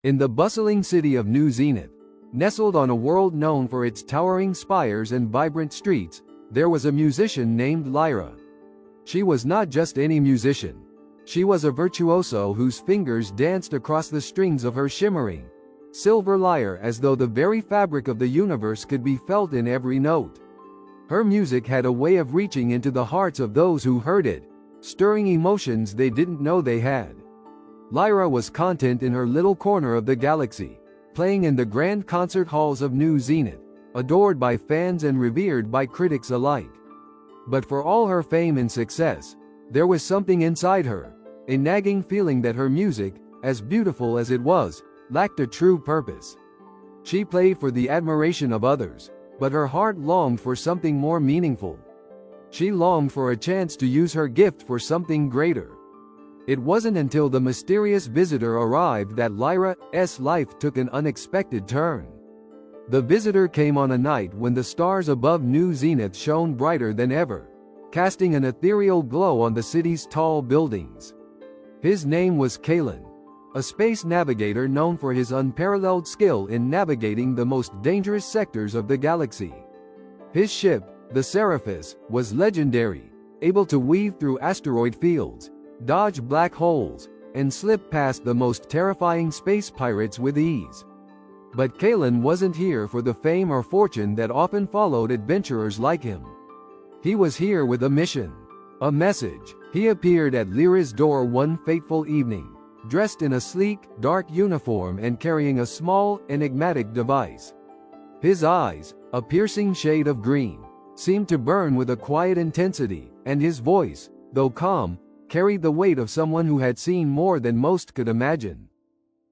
In the bustling city of New Zenith, nestled on a world known for its towering spires and vibrant streets, there was a musician named Lyra. She was not just any musician. She was a virtuoso whose fingers danced across the strings of her shimmering, silver lyre as though the very fabric of the universe could be felt in every note. Her music had a way of reaching into the hearts of those who heard it, stirring emotions they didn't know they had. Lyra was content in her little corner of the galaxy, playing in the grand concert halls of New Zenith, adored by fans and revered by critics alike. But for all her fame and success, there was something inside her, a nagging feeling that her music, as beautiful as it was, lacked a true purpose. She played for the admiration of others, but her heart longed for something more meaningful. She longed for a chance to use her gift for something greater. It wasn't until the mysterious visitor arrived that Lyra's life took an unexpected turn. The visitor came on a night when the stars above New Zenith shone brighter than ever, casting an ethereal glow on the city's tall buildings. His name was Kalen, a space navigator known for his unparalleled skill in navigating the most dangerous sectors of the galaxy. His ship, the Seraphis, was legendary, able to weave through asteroid fields, dodge black holes, and slip past the most terrifying space pirates with ease. But Kalen wasn't here for the fame or fortune that often followed adventurers like him. He was here with a mission, a message. He appeared at Lyra's door one fateful evening, dressed in a sleek, dark uniform and carrying a small, enigmatic device. His eyes, a piercing shade of green, seemed to burn with a quiet intensity, and his voice, though calm, carried the weight of someone who had seen more than most could imagine.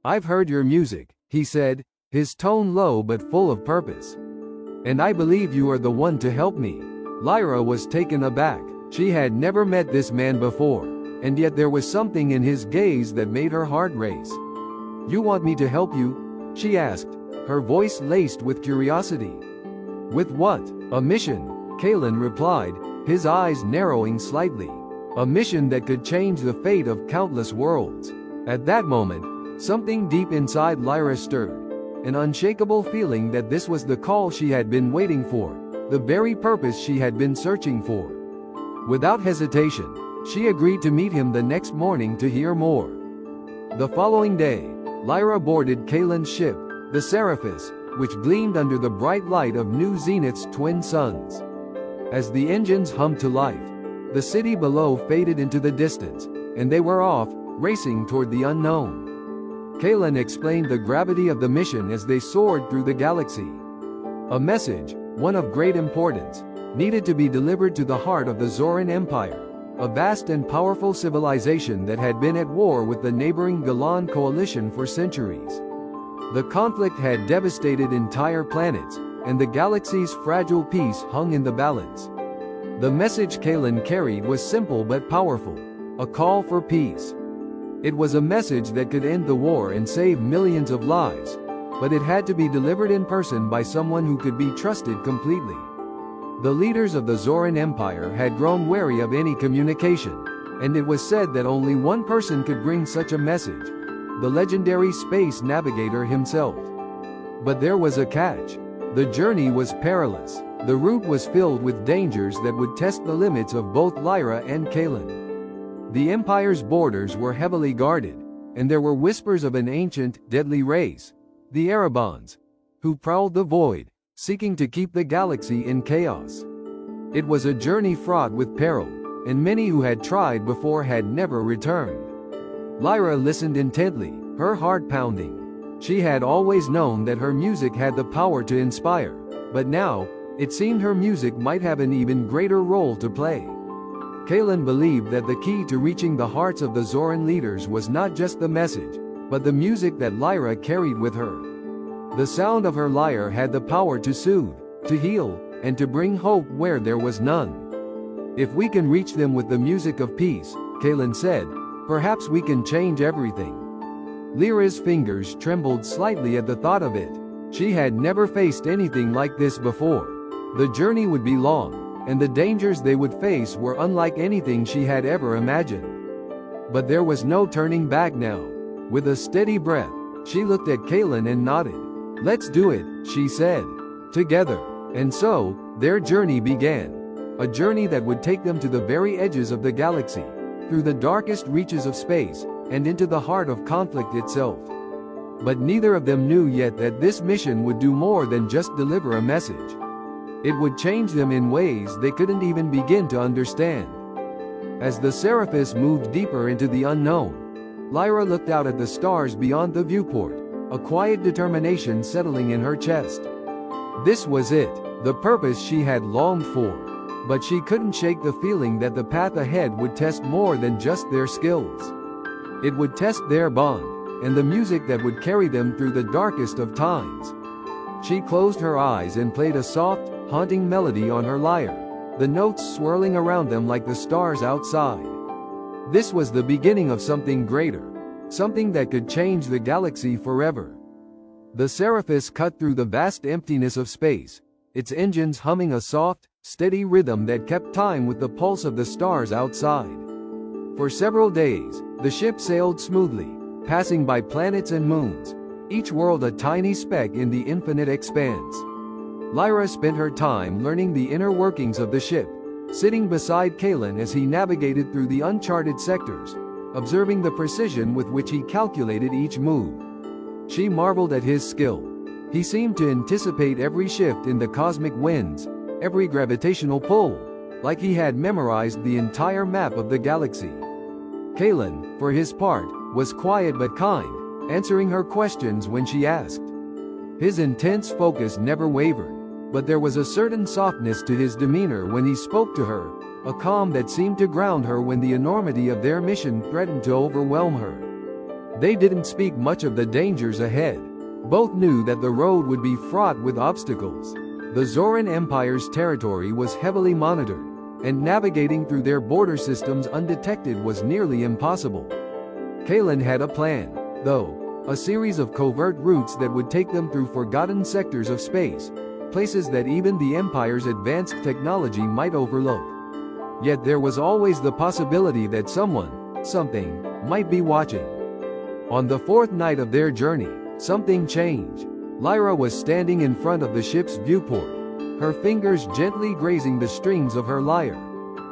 "I've heard your music," he said, his tone low but full of purpose. "And I believe you are the one to help me." Lyra was taken aback. She had never met this man before, and yet there was something in his gaze that made her heart race. "You want me to help you?" she asked, her voice laced with curiosity. "With what?" "A mission," Kalen replied, his eyes narrowing slightly. "A mission that could change the fate of countless worlds." At that moment, something deep inside Lyra stirred, an unshakable feeling that this was the call she had been waiting for, the very purpose she had been searching for. Without hesitation, she agreed to meet him the next morning to hear more. The following day, Lyra boarded Kalen's ship, the Seraphis, which gleamed under the bright light of New Zenith's twin suns. As the engines hummed to life, the city below faded into the distance, and they were off, racing toward the unknown. Kalen explained the gravity of the mission as they soared through the galaxy. A message, one of great importance, needed to be delivered to the heart of the Zoran Empire, a vast and powerful civilization that had been at war with the neighboring Galan coalition for centuries. The conflict had devastated entire planets, and the galaxy's fragile peace hung in the balance. The message Kalen carried was simple but powerful, a call for peace. It was a message that could end the war and save millions of lives, but it had to be delivered in person by someone who could be trusted completely. The leaders of the Zoran Empire had grown wary of any communication, and it was said that only one person could bring such a message, the legendary space navigator himself. But there was a catch. The journey was perilous. The route was filled with dangers that would test the limits of both Lyra and Kalen. The Empire's borders were heavily guarded, and there were whispers of an ancient, deadly race, the Erebans, who prowled the void, seeking to keep the galaxy in chaos. It was a journey fraught with peril, and many who had tried before had never returned. Lyra listened intently, her heart pounding. She had always known that her music had the power to inspire, but now, it seemed her music might have an even greater role to play. Kalen believed that the key to reaching the hearts of the Zoran leaders was not just the message, but the music that Lyra carried with her. The sound of her lyre had the power to soothe, to heal, and to bring hope where there was none. "If we can reach them with the music of peace," Kalen said, "perhaps we can change everything." Lyra's fingers trembled slightly at the thought of it. She had never faced anything like this before. The journey would be long, and the dangers they would face were unlike anything she had ever imagined. But there was no turning back now. With a steady breath, She looked at Kalen and nodded. "Let's do it," she said. Together. And so, their journey began. A journey that would take them to the very edges of the galaxy, through the darkest reaches of space, and into the heart of conflict itself. But neither of them knew yet that this mission would do more than just deliver a message. It would change them in ways they couldn't even begin to understand. As the Seraphis moved deeper into the unknown, Lyra looked out at the stars beyond the viewport, a quiet determination settling in her chest. This was it, the purpose she had longed for. But she couldn't shake the feeling that the path ahead would test more than just their skills. It would test their bond, and the music that would carry them through the darkest of times. She closed her eyes and played a soft, haunting melody on her lyre, the notes swirling around them like the stars outside. This was the beginning of something greater, something that could change the galaxy forever. The Seraphis cut through the vast emptiness of space, its engines humming a soft, steady rhythm that kept time with the pulse of the stars outside. For several days, the ship sailed smoothly, passing by planets and moons, each world a tiny speck in the infinite expanse. Lyra spent her time learning the inner workings of the ship, sitting beside Kalen as he navigated through the uncharted sectors, observing the precision with which he calculated each move. She marveled at his skill. He seemed to anticipate every shift in the cosmic winds, every gravitational pull, like he had memorized the entire map of the galaxy. Kalen, for his part, was quiet but kind, answering her questions when she asked. His intense focus never wavered, but there was a certain softness to his demeanor when he spoke to her, a calm that seemed to ground her when the enormity of their mission threatened to overwhelm her. They didn't speak much of the dangers ahead. Both knew that the road would be fraught with obstacles. The Zoran Empire's territory was heavily monitored, and navigating through their border systems undetected was nearly impossible. Kalen had a plan, though, a series of covert routes that would take them through forgotten sectors of space, places that even the Empire's advanced technology might overlook. Yet there was always the possibility that someone, something, might be watching. On the fourth night of their journey, something changed. Lyra was standing in front of the ship's viewport, her fingers gently grazing the strings of her lyre,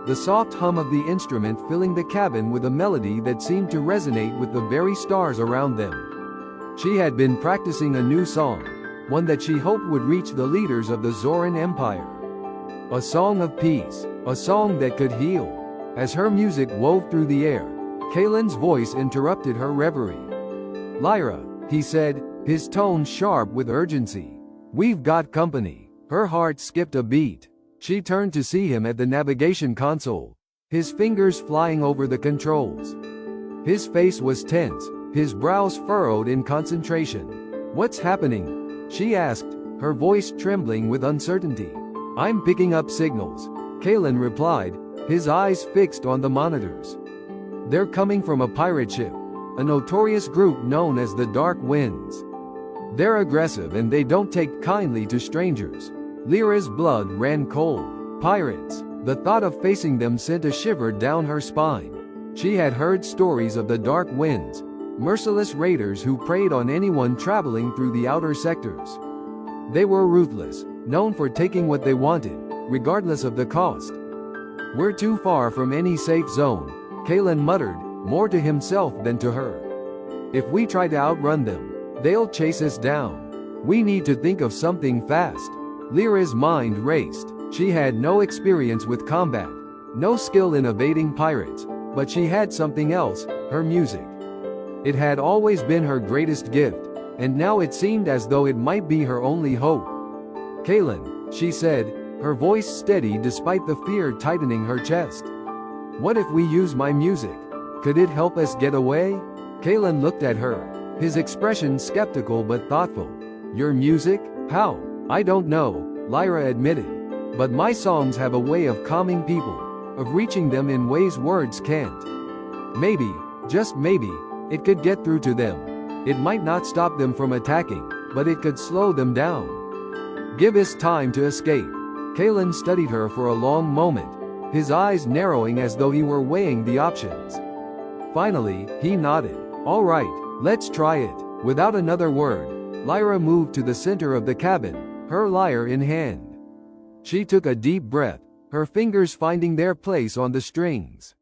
the soft hum of the instrument filling the cabin with a melody that seemed to resonate with the very stars around them. She had been practicing a new song, one that she hoped would reach the leaders of the Zoran Empire. A song of peace, a song that could heal. As her music wove through the air, Kalen's voice interrupted her reverie. "Lyra," he said, his tone sharp with urgency. "We've got company." Her heart skipped a beat. She turned to see him at the navigation console, his fingers flying over the controls. His face was tense, his brows furrowed in concentration. "What's happening?" she asked, her voice trembling with uncertainty. "I'm picking up signals," Kalen replied, his eyes fixed on the monitors. "They're coming from a pirate ship, a notorious group known as the Dark Winds. They're aggressive and they don't take kindly to strangers." Lyra's blood ran cold. Pirates. The thought of facing them sent a shiver down her spine. She had heard stories of the Dark Winds, merciless raiders who preyed on anyone traveling through the outer sectors. They were ruthless, known for taking what they wanted, regardless of the cost. "We're too far from any safe zone," Kalen muttered, more to himself than to her. "If we try to outrun them, they'll chase us down. We need to think of something fast." Lyra's mind raced. She had no experience with combat, no skill in evading pirates, but she had something else, her music. It had always been her greatest gift, and now it seemed as though it might be her only hope. "Kalen," she said, her voice steady despite the fear tightening her chest. "What if we use my music? Could it help us get away?" Kalen looked at her, his expression skeptical but thoughtful. "Your music? How?" "I don't know," Lyra admitted. "But my songs have a way of calming people, of reaching them in ways words can't. Maybe, just maybe, it could get through to them. It might not stop them from attacking, but it could slow them down. Give us time to escape." Kalen studied her for a long moment, his eyes narrowing as though he were weighing the options. Finally, he nodded. "All right, let's try it." Without another word, Lyra moved to the center of the cabin, her lyre in hand. She took a deep breath, her fingers finding their place on the strings.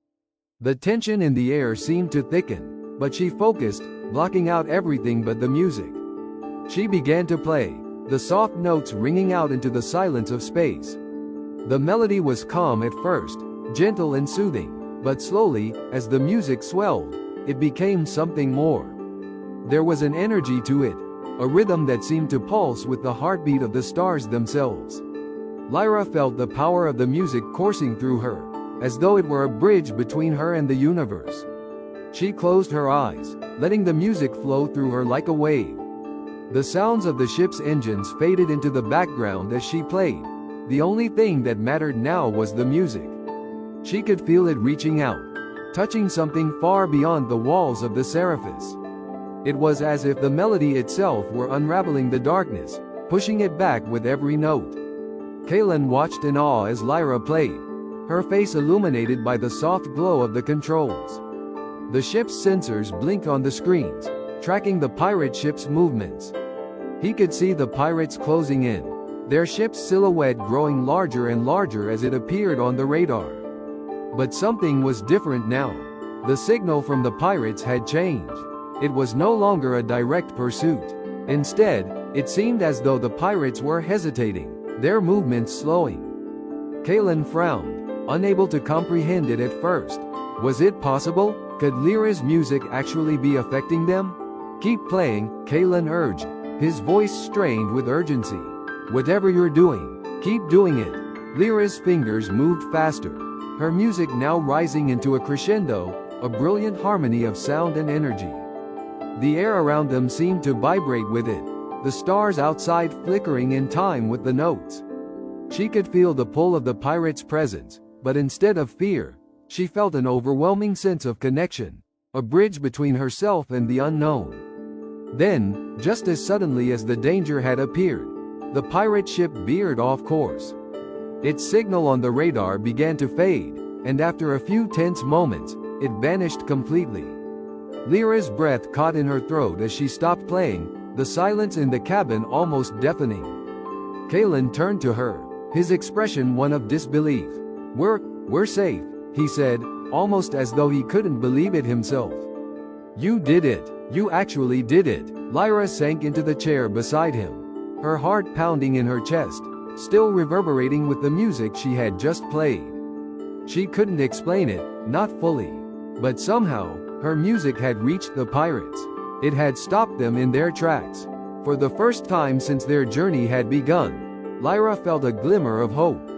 The tension in the air seemed to thicken, but she focused, blocking out everything but the music. She began to play, the soft notes ringing out into the silence of space. The melody was calm at first, gentle and soothing, but slowly, as the music swelled, it became something more. There was an energy to it, a rhythm that seemed to pulse with the heartbeat of the stars themselves. Lyra felt the power of the music coursing through her, as though it were a bridge between her and the universe. She closed her eyes, letting the music flow through her like a wave. The sounds of the ship's engines faded into the background as she played. The only thing that mattered now was the music. She could feel it reaching out, touching something far beyond the walls of the Serapis. It was as if the melody itself were unraveling the darkness, pushing it back with every note. Kalen watched in awe as Lyra played, her face illuminated by the soft glow of the controls. The ship's sensors blinked on the screens, tracking the pirate ship's movements. He could see the pirates closing in, their ship's silhouette growing larger and larger as it appeared on the radar. But something was different now. The signal from the pirates had changed. It was no longer a direct pursuit. Instead, it seemed as though the pirates were hesitating, their movements slowing. Kalen frowned, unable to comprehend it at first. Was it possible? Could Lyra's music actually be affecting them? "Keep playing," Kalen urged, his voice strained with urgency. "Whatever you're doing, keep doing it." Lyra's fingers moved faster, her music now rising into a crescendo, a brilliant harmony of sound and energy. The air around them seemed to vibrate with it, the stars outside flickering in time with the notes. She could feel the pull of the pirate's presence, but instead of fear, she felt an overwhelming sense of connection, a bridge between herself and the unknown. Then, just as suddenly as the danger had appeared, the pirate ship veered off course. Its signal on the radar began to fade, and after a few tense moments, it vanished completely. Lyra's breath caught in her throat as she stopped playing, the silence in the cabin almost deafening. Kalen turned to her, his expression one of disbelief. We're safe," he said, almost as though he couldn't believe it himself. "You did it. You actually did it." Lyra sank into the chair beside him, her heart pounding in her chest, still reverberating with the music she had just played. She couldn't explain it, not fully. But somehow, her music had reached the pirates. It had stopped them in their tracks. For the first time since their journey had begun, Lyra felt a glimmer of hope.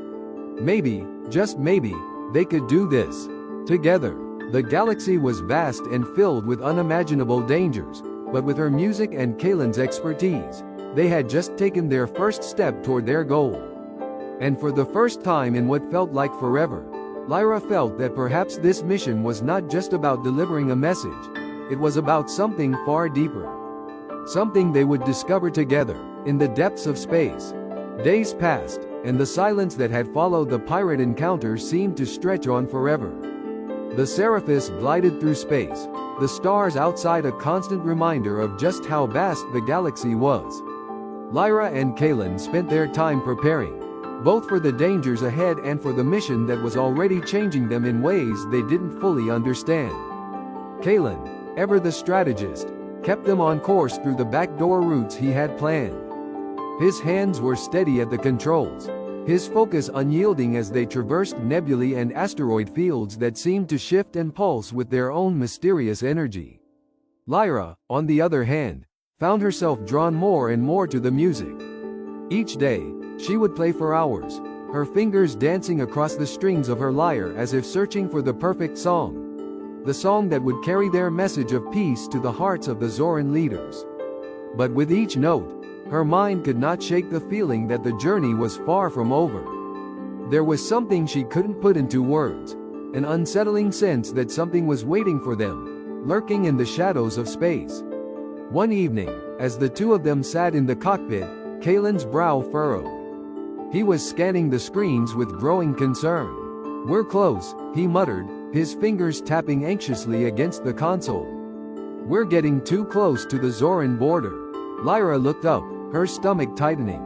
Maybe, just maybe, they could do this together. The galaxy was vast and filled with unimaginable dangers, but with her music and Kalen's expertise, they had just taken their first step toward their goal. And for the first time in what felt like forever, Lyra felt that perhaps this mission was not just about delivering a message, it was about something far deeper. Something they would discover together, in the depths of space. Days passed, and the silence that had followed the pirate encounter seemed to stretch on forever. The Serapis glided through space, the stars outside a constant reminder of just how vast the galaxy was. Lyra and Kalen spent their time preparing, both for the dangers ahead and for the mission that was already changing them in ways they didn't fully understand. Kalen, ever the strategist, kept them on course through the backdoor routes he had planned. His hands were steady at the controls, his focus unyielding as they traversed nebulae and asteroid fields that seemed to shift and pulse with their own mysterious energy. Lyra, on the other hand, found herself drawn more and more to the music. Each day, she would play for hours, her fingers dancing across the strings of her lyre as if searching for the perfect song. The song that would carry their message of peace to the hearts of the Zoran leaders. But with each note, her mind could not shake the feeling that the journey was far from over. There was something she couldn't put into words, an unsettling sense that something was waiting for them, lurking in the shadows of space. One evening, as the two of them sat in the cockpit, Kalen's brow furrowed. He was scanning the screens with growing concern. "We're close," he muttered, his fingers tapping anxiously against the console. We're getting too close to the Zoran border. Lyra looked up, her stomach tightening.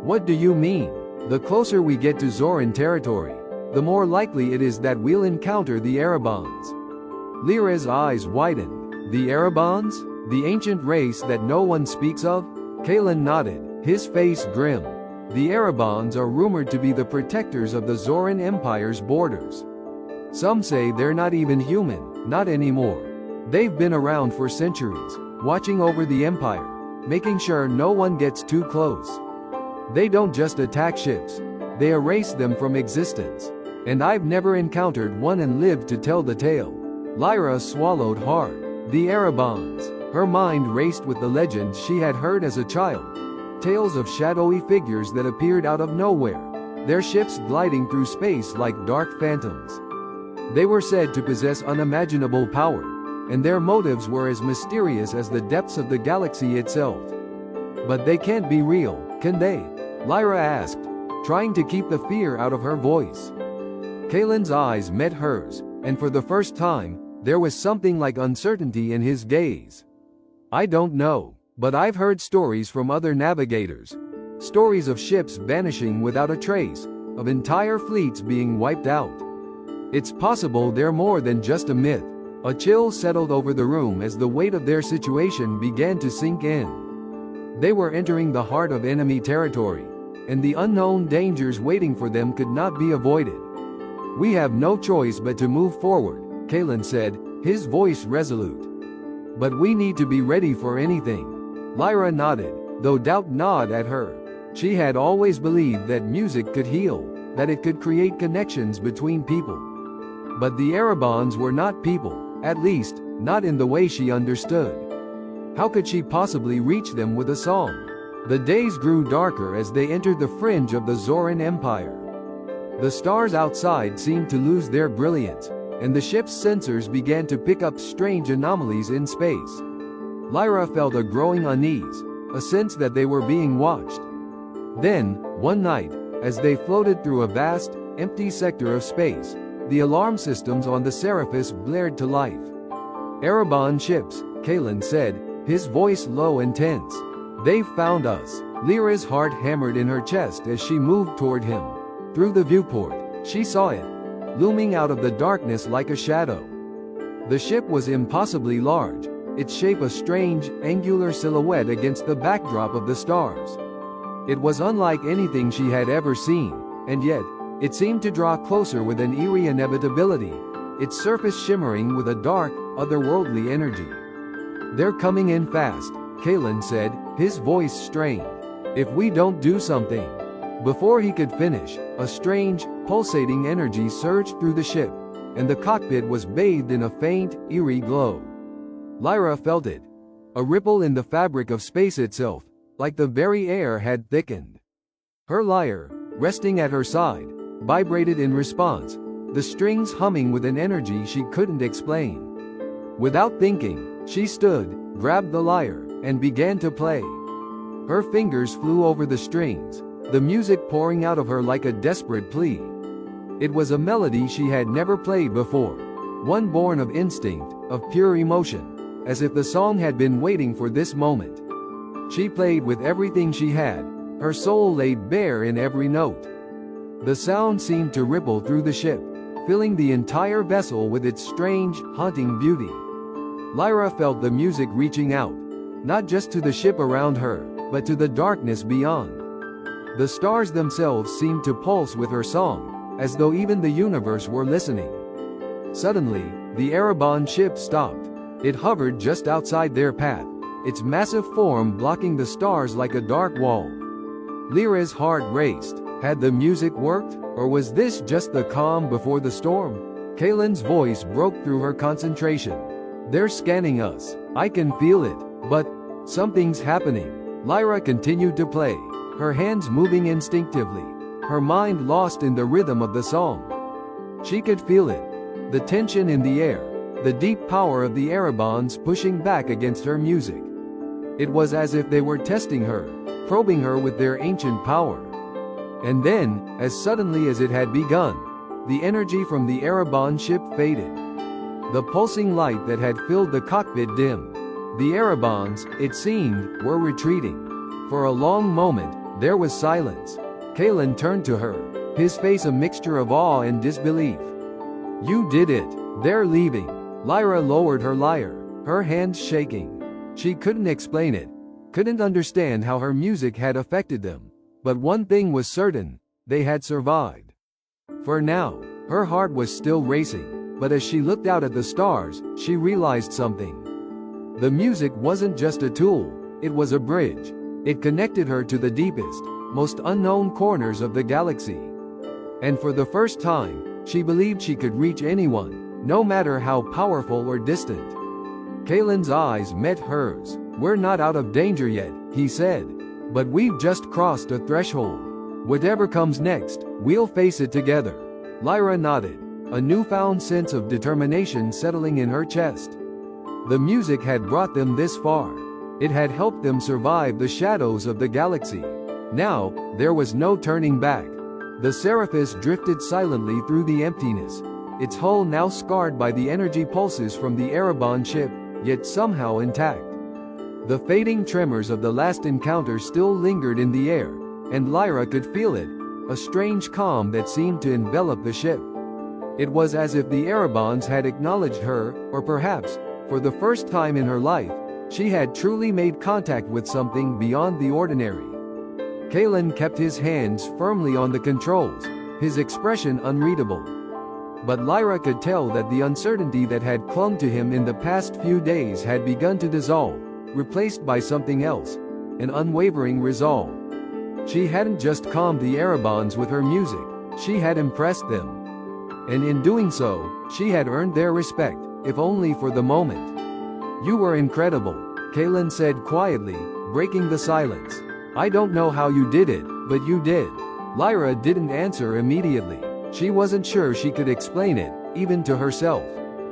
What do you mean? The closer we get to Zoran territory, the more likely it is that we'll encounter the Erebans. Lyra's eyes widened. The Erebans? The ancient race that no one speaks of? Kalen nodded, his face grim. The Erebans are rumored to be the protectors of the Zoran Empire's borders. Some say they're not even human, not anymore. They've been around for centuries, watching over the Empire, making sure no one gets too close. They don't just attack ships, they erase them from existence. And I've never encountered one and lived to tell the tale. Lyra swallowed hard. The Erebans. Her mind raced with the legends she had heard as a child. Tales of shadowy figures that appeared out of nowhere, their ships gliding through space like dark phantoms. They were said to possess unimaginable power, and their motives were as mysterious as the depths of the galaxy itself. But they can't be real, can they? Lyra asked, trying to keep the fear out of her voice. Kalen's eyes met hers, and for the first time, there was something like uncertainty in his gaze. I don't know, but I've heard stories from other navigators. Stories of ships vanishing without a trace, of entire fleets being wiped out. It's possible they're more than just a myth. A chill settled over the room as the weight of their situation began to sink in. They were entering the heart of enemy territory, and the unknown dangers waiting for them could not be avoided. We have no choice but to move forward, Kalen said, his voice resolute. But we need to be ready for anything. Lyra nodded, though doubt gnawed at her. She had always believed that music could heal, that it could create connections between people. But the Erebans were not people, at least, not in the way she understood. How could she possibly reach them with a song? The days grew darker as they entered the fringe of the Zoran Empire. The stars outside seemed to lose their brilliance, and the ship's sensors began to pick up strange anomalies in space. Lyra felt a growing unease, a sense that they were being watched. Then, one night, as they floated through a vast, empty sector of space, the alarm systems on the Seraphis blared to life. Ereban ships, Kalen said, his voice low and tense. They've found us. Lyra's heart hammered in her chest as she moved toward him. Through the viewport, she saw it, looming out of the darkness like a shadow. The ship was impossibly large, its shape a strange, angular silhouette against the backdrop of the stars. It was unlike anything she had ever seen, and yet, it seemed to draw closer with an eerie inevitability, its surface shimmering with a dark, otherworldly energy. They're coming in fast, Kalen said, his voice strained. If we don't do something. Before he could finish, a strange, pulsating energy surged through the ship, and the cockpit was bathed in a faint, eerie glow. Lyra felt it. A ripple in the fabric of space itself, like the very air had thickened. Her lyre, resting at her side, vibrated in response, the strings humming with an energy she couldn't explain. Without thinking, she stood, grabbed the lyre, and began to play. Her fingers flew over the strings, the music pouring out of her like a desperate plea. It was a melody she had never played before, one born of instinct, of pure emotion, as if the song had been waiting for this moment. She played with everything she had, her soul laid bare in every note. The sound seemed to ripple through the ship, filling the entire vessel with its strange, haunting beauty. Lyra felt the music reaching out, not just to the ship around her, but to the darkness beyond. The stars themselves seemed to pulse with her song, as though even the universe were listening. Suddenly, the Ereban ship stopped. It hovered just outside their path, its massive form blocking the stars like a dark wall. Lyra's heart raced. Had the music worked, or was this just the calm before the storm? Kalen's voice broke through her concentration. They're scanning us. I can feel it. But something's happening. Lyra continued to play, her hands moving instinctively, her mind lost in the rhythm of the song. She could feel it. The tension in the air, the deep power of the Erebans pushing back against her music. It was as if they were testing her, probing her with their ancient power. And then, as suddenly as it had begun, the energy from the Ereban ship faded. The pulsing light that had filled the cockpit dimmed. The Erebans, it seemed, were retreating. For a long moment, there was silence. Kalen turned to her, his face a mixture of awe and disbelief. "You did it. They're leaving." Lyra lowered her lyre, her hands shaking. She couldn't explain it, couldn't understand how her music had affected them. But one thing was certain, they had survived. For now, her heart was still racing, but as she looked out at the stars, she realized something. The music wasn't just a tool, it was a bridge. It connected her to the deepest, most unknown corners of the galaxy. And for the first time, she believed she could reach anyone, no matter how powerful or distant. Kalen's eyes met hers. "We're not out of danger yet," he said. "But we've just crossed a threshold. Whatever comes next, we'll face it together." Lyra nodded, a newfound sense of determination settling in her chest. The music had brought them this far. It had helped them survive the shadows of the galaxy. Now, there was no turning back. The Seraphis drifted silently through the emptiness, its hull now scarred by the energy pulses from the Ereban ship, yet somehow intact. The fading tremors of the last encounter still lingered in the air, and Lyra could feel it, a strange calm that seemed to envelop the ship. It was as if the Erebans had acknowledged her, or perhaps, for the first time in her life, she had truly made contact with something beyond the ordinary. Kalen kept his hands firmly on the controls, his expression unreadable. But Lyra could tell that the uncertainty that had clung to him in the past few days had begun to dissolve, replaced by something else, an unwavering resolve. She hadn't just calmed the Erebans with her music, she had impressed them. And in doing so, she had earned their respect, if only for the moment. "You were incredible," Kalen said quietly, breaking the silence. "I don't know how you did it, but you did." Lyra didn't answer immediately. She wasn't sure she could explain it, even to herself.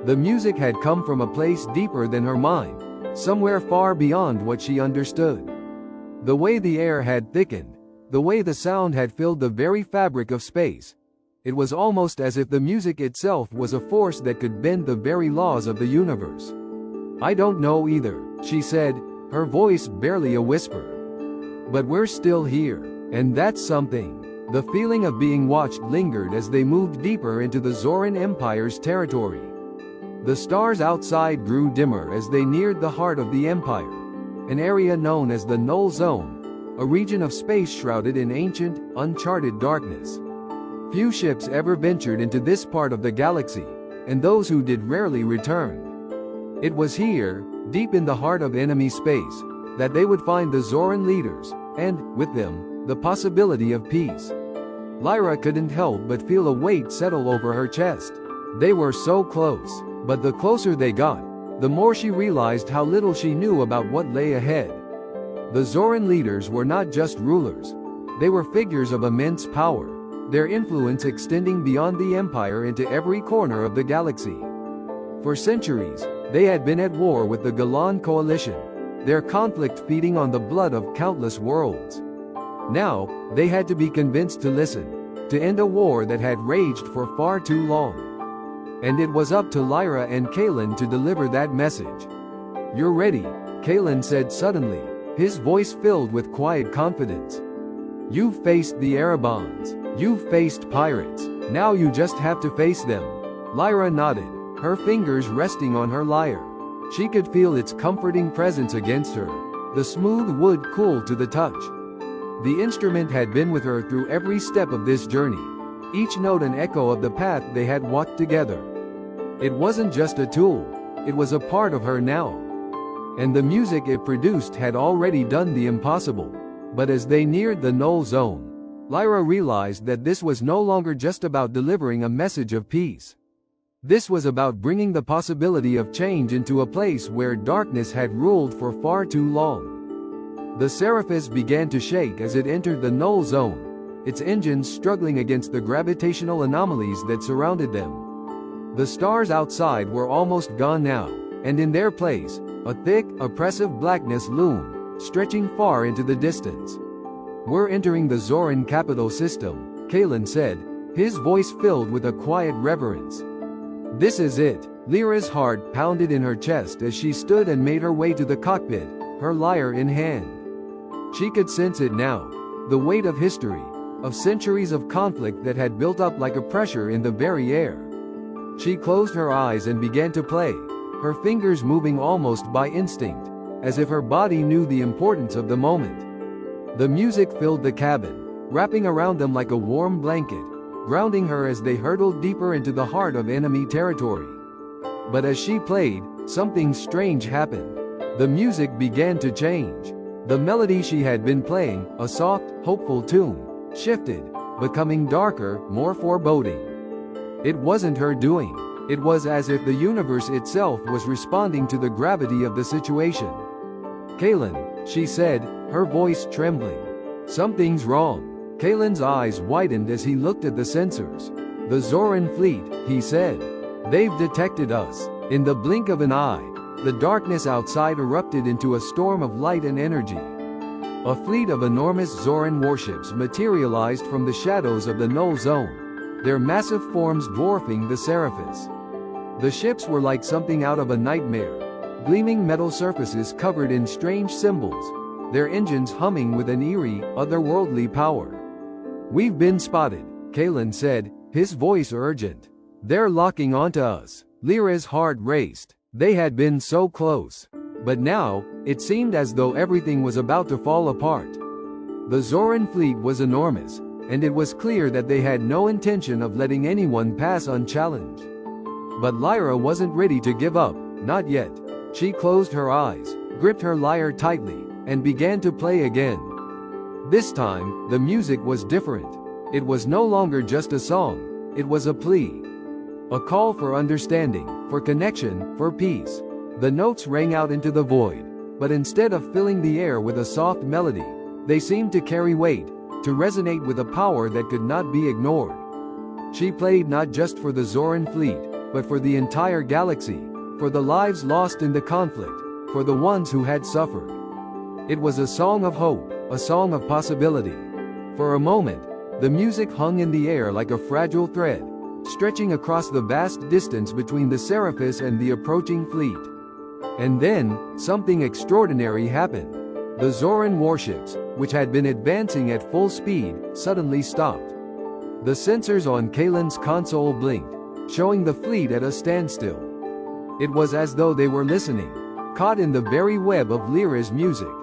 The music had come from a place deeper than her mind, somewhere far beyond what she understood. The way the air had thickened, the way the sound had filled the very fabric of space. It was almost as if the music itself was a force that could bend the very laws of the universe. "I don't know either," she said, her voice barely a whisper. "But we're still here, and that's something." The feeling of being watched lingered as they moved deeper into the Zoran Empire's territory. The stars outside grew dimmer as they neared the heart of the Empire, an area known as the Null Zone, a region of space shrouded in ancient, uncharted darkness. Few ships ever ventured into this part of the galaxy, and those who did rarely returned. It was here, deep in the heart of enemy space, that they would find the Zoran leaders, and, with them, the possibility of peace. Lyra couldn't help but feel a weight settle over her chest. They were so close, but the closer they got, the more she realized how little she knew about what lay ahead. The Zoran leaders were not just rulers. They were figures of immense power, their influence extending beyond the Empire into every corner of the galaxy. For centuries, they had been at war with the Galan coalition, their conflict feeding on the blood of countless worlds. Now, they had to be convinced to listen, to end a war that had raged for far too long. And it was up to Lyra and Kalen to deliver that message. "You're ready," Kalen said suddenly, his voice filled with quiet confidence. "You've faced the Erebans. You've faced pirates. Now you just have to face them." Lyra nodded, her fingers resting on her lyre. She could feel its comforting presence against her, the smooth wood cool to the touch. The instrument had been with her through every step of this journey, each note an echo of the path they had walked together. It wasn't just a tool, it was a part of her now. And the music it produced had already done the impossible. But as they neared the Null Zone, Lyra realized that this was no longer just about delivering a message of peace. This was about bringing the possibility of change into a place where darkness had ruled for far too long. The Seraphis began to shake as it entered the Null Zone, its engines struggling against the gravitational anomalies that surrounded them. The stars outside were almost gone now, and in their place, a thick, oppressive blackness loomed, stretching far into the distance. "We're entering the Zoran capital system," Kalen said, his voice filled with a quiet reverence. "This is it." Lyra's heart pounded in her chest as she stood and made her way to the cockpit, her lyre in hand. She could sense it now, the weight of history, of centuries of conflict that had built up like a pressure in the very air. She closed her eyes and began to play, her fingers moving almost by instinct, as if her body knew the importance of the moment. The music filled the cabin, wrapping around them like a warm blanket, grounding her as they hurtled deeper into the heart of enemy territory. But as she played, something strange happened. The music began to change. The melody she had been playing, a soft, hopeful tune, shifted, becoming darker, more foreboding. It wasn't her doing. It was as if the universe itself was responding to the gravity of the situation. "Kalen," she said, her voice trembling. "Something's wrong." Kalen's eyes widened as he looked at the sensors. "The Zoran fleet," he said. "They've detected us." In the blink of an eye, the darkness outside erupted into a storm of light and energy. A fleet of enormous Zoran warships materialized from the shadows of the null zone, their massive forms dwarfing the Seraphis. The ships were like something out of a nightmare, gleaming metal surfaces covered in strange symbols, their engines humming with an eerie, otherworldly power. "We've been spotted," Kalen said, his voice urgent. "They're locking onto us." Lyra's heart raced. They had been so close. But now, it seemed as though everything was about to fall apart. The Zoran fleet was enormous, and it was clear that they had no intention of letting anyone pass unchallenged. But Lyra wasn't ready to give up, not yet. She closed her eyes, gripped her lyre tightly, and began to play again. This time, the music was different. It was no longer just a song, it was a plea. A call for understanding, for connection, for peace. The notes rang out into the void, but instead of filling the air with a soft melody, they seemed to carry weight, to resonate with a power that could not be ignored. She played not just for the Zoran fleet, but for the entire galaxy, for the lives lost in the conflict, for the ones who had suffered. It was a song of hope, a song of possibility. For a moment, the music hung in the air like a fragile thread, stretching across the vast distance between the Seraphis and the approaching fleet. And then, something extraordinary happened. The Zoran warships, which had been advancing at full speed, suddenly stopped. The sensors on Kalen's console blinked, showing the fleet at a standstill. It was as though they were listening, caught in the very web of Lyra's music.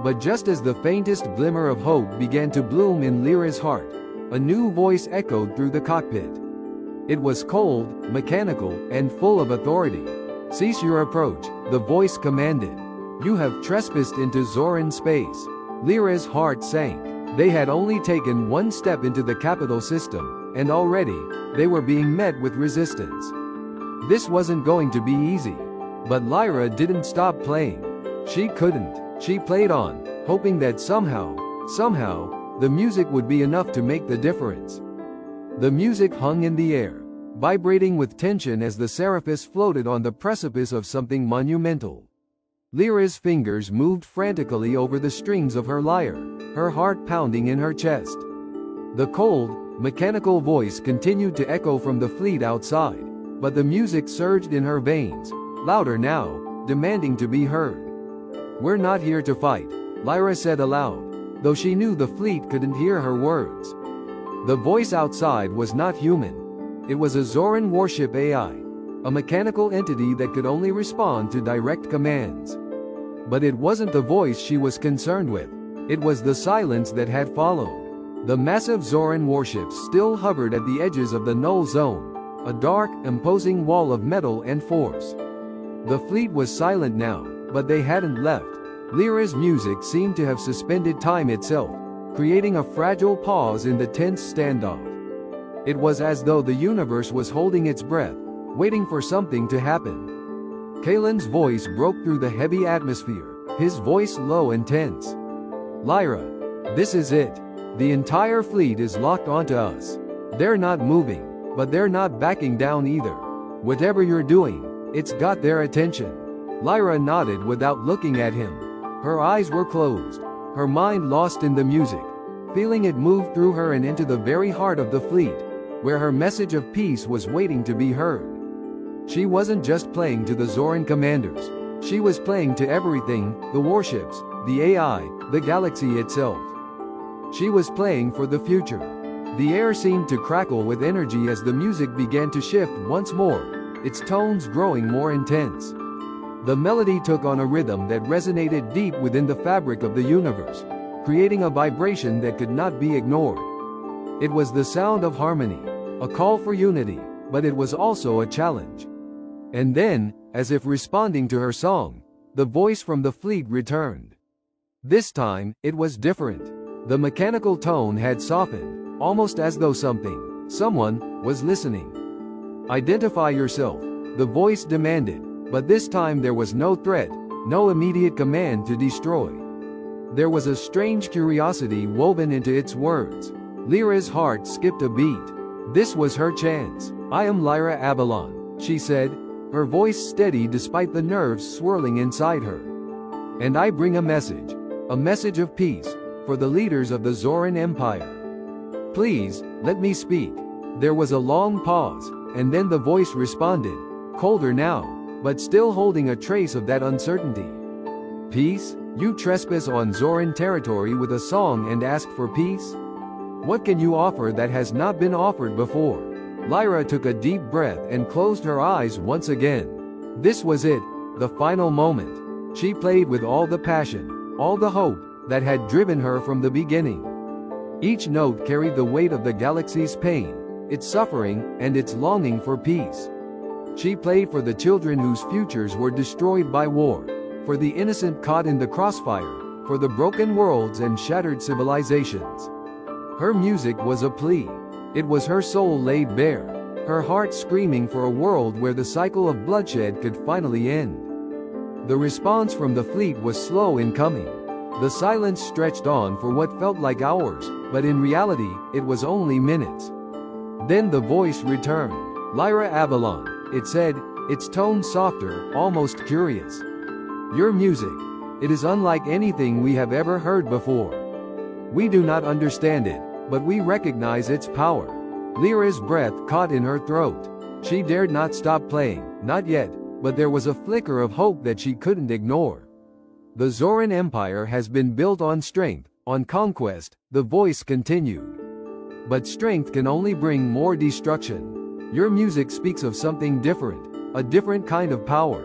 But just as the faintest glimmer of hope began to bloom in Lyra's heart, a new voice echoed through the cockpit. It was cold, mechanical, and full of authority. "Cease your approach," the voice commanded. "You have trespassed into Zoran space." Lyra's heart sank. They had only taken one step into the capital system, and already, they were being met with resistance. This wasn't going to be easy. But Lyra didn't stop playing. She couldn't. She played on, hoping that somehow, the music would be enough to make the difference. The music hung in the air, vibrating with tension as the Seraphis floated on the precipice of something monumental. Lyra's fingers moved frantically over the strings of her lyre, her heart pounding in her chest. The cold, mechanical voice continued to echo from the fleet outside, but the music surged in her veins, louder now, demanding to be heard. "We're not here to fight," Lyra said aloud, though she knew the fleet couldn't hear her words. The voice outside was not human. It was a Zoran warship AI, a mechanical entity that could only respond to direct commands. But it wasn't the voice she was concerned with. It was the silence that had followed. The massive Zoran warships still hovered at the edges of the null zone, a dark, imposing wall of metal and force. The fleet was silent now, but they hadn't left. Lyra's music seemed to have suspended time itself, creating a fragile pause in the tense standoff. It was as though the universe was holding its breath, waiting for something to happen. Kalen's voice broke through the heavy atmosphere, his voice low and tense. "Lyra, this is it. The entire fleet is locked onto us. They're not moving, but they're not backing down either. Whatever you're doing, it's got their attention." Lyra nodded without looking at him. Her eyes were closed, her mind lost in the music, feeling it move through her and into the very heart of the fleet, where her message of peace was waiting to be heard. She wasn't just playing to the Zoran commanders. She was playing to everything, the warships, the AI, the galaxy itself. She was playing for the future. The air seemed to crackle with energy as the music began to shift once more, its tones growing more intense. The melody took on a rhythm that resonated deep within the fabric of the universe, creating a vibration that could not be ignored. It was the sound of harmony, a call for unity, but it was also a challenge. And then, as if responding to her song, the voice from the fleet returned. This time, it was different. The mechanical tone had softened, almost as though someone, was listening. Identify yourself, the voice demanded, but this time there was no threat, no immediate command to destroy. There was a strange curiosity woven into its words. Lyra's heart skipped a beat. This was her chance. I am Lyra Avalon, she said, her voice steady despite the nerves swirling inside her. And I bring a message of peace, for the leaders of the Zoran Empire. Please, let me speak. There was a long pause, and then the voice responded, colder now, but still holding a trace of that uncertainty. Peace? You trespass on Zoran territory with a song and ask for peace? What can you offer that has not been offered before? Lyra took a deep breath and closed her eyes once again. This was it, the final moment. She played with all the passion, all the hope, that had driven her from the beginning. Each note carried the weight of the galaxy's pain, its suffering, and its longing for peace. She played for the children whose futures were destroyed by war, for the innocent caught in the crossfire, for the broken worlds and shattered civilizations. Her music was a plea. It was her soul laid bare, her heart screaming for a world where the cycle of bloodshed could finally end. The response from the fleet was slow in coming. The silence stretched on for what felt like hours, but in reality, it was only minutes. Then the voice returned. Lyra Avalon, it said, its tone softer, almost curious. Your music. It is unlike anything we have ever heard before. We do not understand it, but we recognize its power. Lyra's breath caught in her throat. She dared not stop playing, not yet, but there was a flicker of hope that she couldn't ignore. The Zoran Empire has been built on strength, on conquest, the voice continued. But strength can only bring more destruction. Your music speaks of something different, a different kind of power.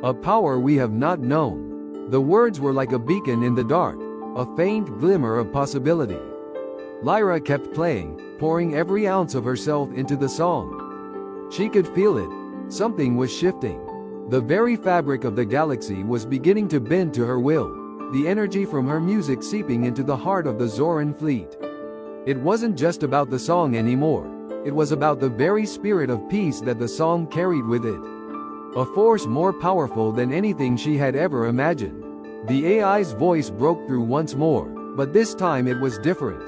A power we have not known. The words were like a beacon in the dark, a faint glimmer of possibility. Lyra kept playing, pouring every ounce of herself into the song. She could feel it. Something was shifting. The very fabric of the galaxy was beginning to bend to her will, the energy from her music seeping into the heart of the Zoran fleet. It wasn't just about the song anymore. It was about the very spirit of peace that the song carried with it. A force more powerful than anything she had ever imagined. The AI's voice broke through once more, but this time it was different.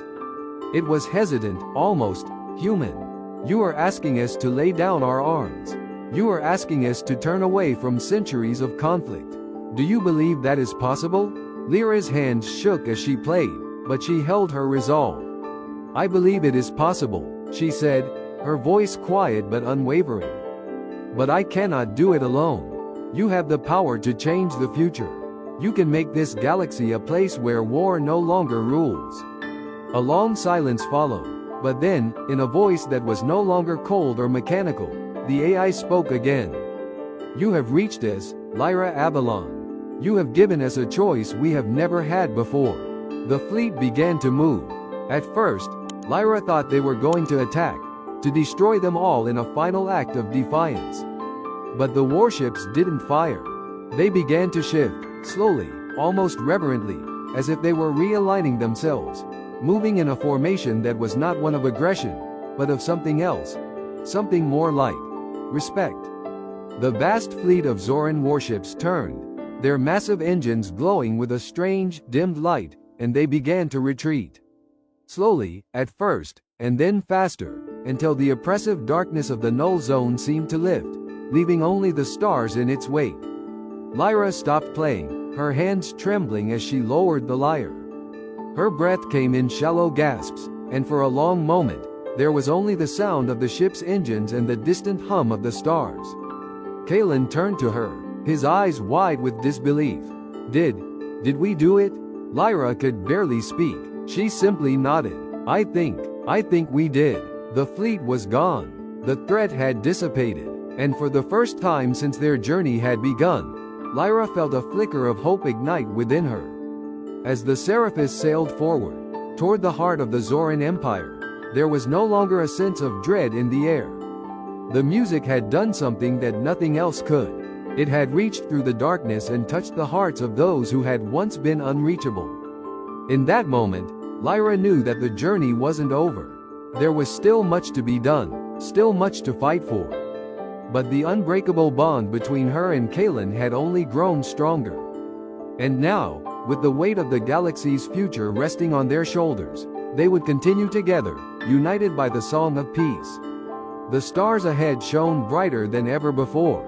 It was hesitant, almost human. You are asking us to lay down our arms. You are asking us to turn away from centuries of conflict. Do you believe that is possible? Lyra's hands shook as she played, but she held her resolve. I believe it is possible, she said, her voice quiet but unwavering. But I cannot do it alone. You have the power to change the future. You can make this galaxy a place where war no longer rules. A long silence followed, but then, in a voice that was no longer cold or mechanical, the AI spoke again. You have reached us, Lyra Avalon. You have given us a choice we have never had before. The fleet began to move. At first, Lyra thought they were going to attack, to destroy them all in a final act of defiance. But the warships didn't fire. They began to shift, slowly, almost reverently, as if they were realigning themselves, moving in a formation that was not one of aggression, but of something else, something more like respect. The vast fleet of Zoran warships turned, their massive engines glowing with a strange, dimmed light, and they began to retreat. Slowly, at first, and then faster, until the oppressive darkness of the null zone seemed to lift, leaving only the stars in its wake. Lyra stopped playing, her hands trembling as she lowered the lyre. Her breath came in shallow gasps, and for a long moment, there was only the sound of the ship's engines and the distant hum of the stars. Kalen turned to her, his eyes wide with disbelief. Did we do it? Lyra could barely speak. She simply nodded. I think we did. The fleet was gone. The threat had dissipated. And for the first time since their journey had begun, Lyra felt a flicker of hope ignite within her. As the Seraphis sailed forward, toward the heart of the Zoran Empire, there was no longer a sense of dread in the air. The music had done something that nothing else could. It had reached through the darkness and touched the hearts of those who had once been unreachable. In that moment, Lyra knew that the journey wasn't over. There was still much to be done, still much to fight for. But the unbreakable bond between her and Kalen had only grown stronger. And now, with the weight of the galaxy's future resting on their shoulders, they would continue together, united by the song of peace. The stars ahead shone brighter than ever before.